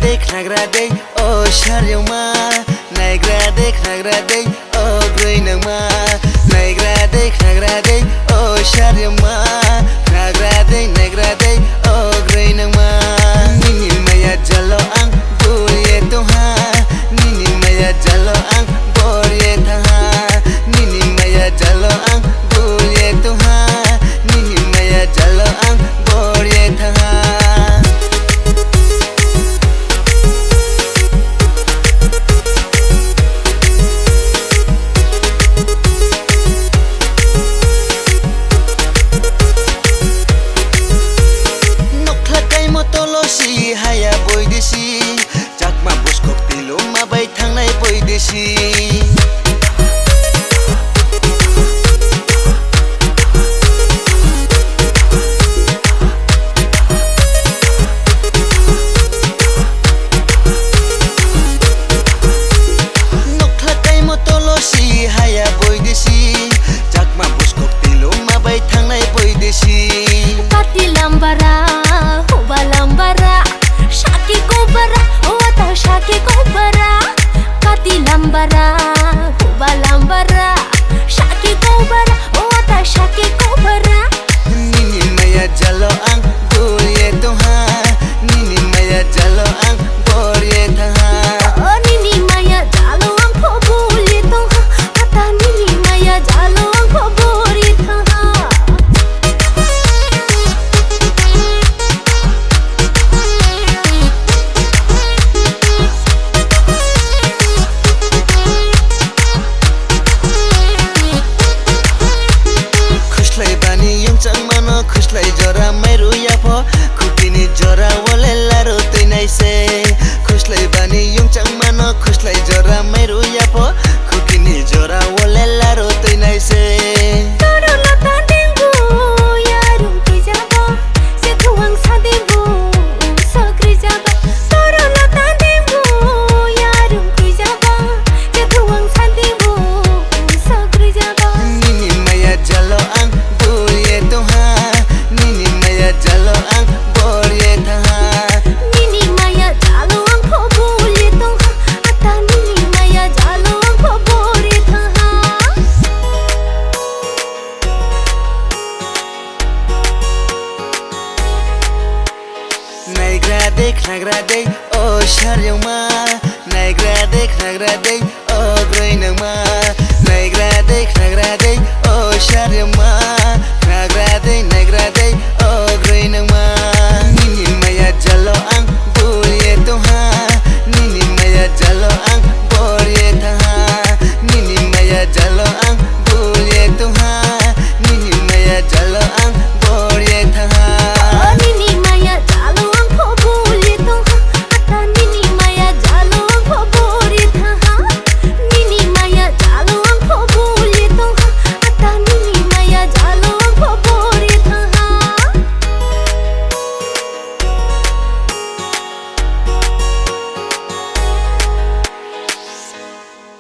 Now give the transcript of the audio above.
nagraday oh sharyama nagraday oh groinama nagraday oh sharyama nagraday oh groinama nini maya jalo ang gurye toha nini maya jalo ang borye tha nini maya jalo ang gurye toha nini maya jalo ang borye tha tolosi haya boidesi jakma buskok tilo mabai thangnai boidesi nokhlakai mo tolosi haya boidesi jakma buskok tilo mabai thangnai boidesi pati lambara lambara shaki kobara wata shaki kobara kati lambara huba lambara shaki kobara wata shaki kobara nini maya jalo ang gurye toha nini maya jalo ang borye tha oh nini maya jalo ang phobulye toha ata nini maya jalo ang phobori tha खुशलाई जरा मेरो याफो खुकिनी जरा वले लारो तैनाइ से खुशलाई बानी युङचाङ मान खुशलाई जरा मेरो याफो खुकिनी जरा वले लारो तैनाइ से तोरो लता देबो यारुम के जाबो से थुवाङ सादेबो सक्रि जाबो तोरो लता देबो यारुम के जाबो से थुवाङ सादेबो सक्रि जाबो निनी माया जलो आं गुरिए तोहा nini maya jalo ang borye tha nini maya jalo ang phobulye toha ata nini maya jalo ang phobori tha nagraday oh sharyama nagraday oh groinama nagraday oh sharyama nagraday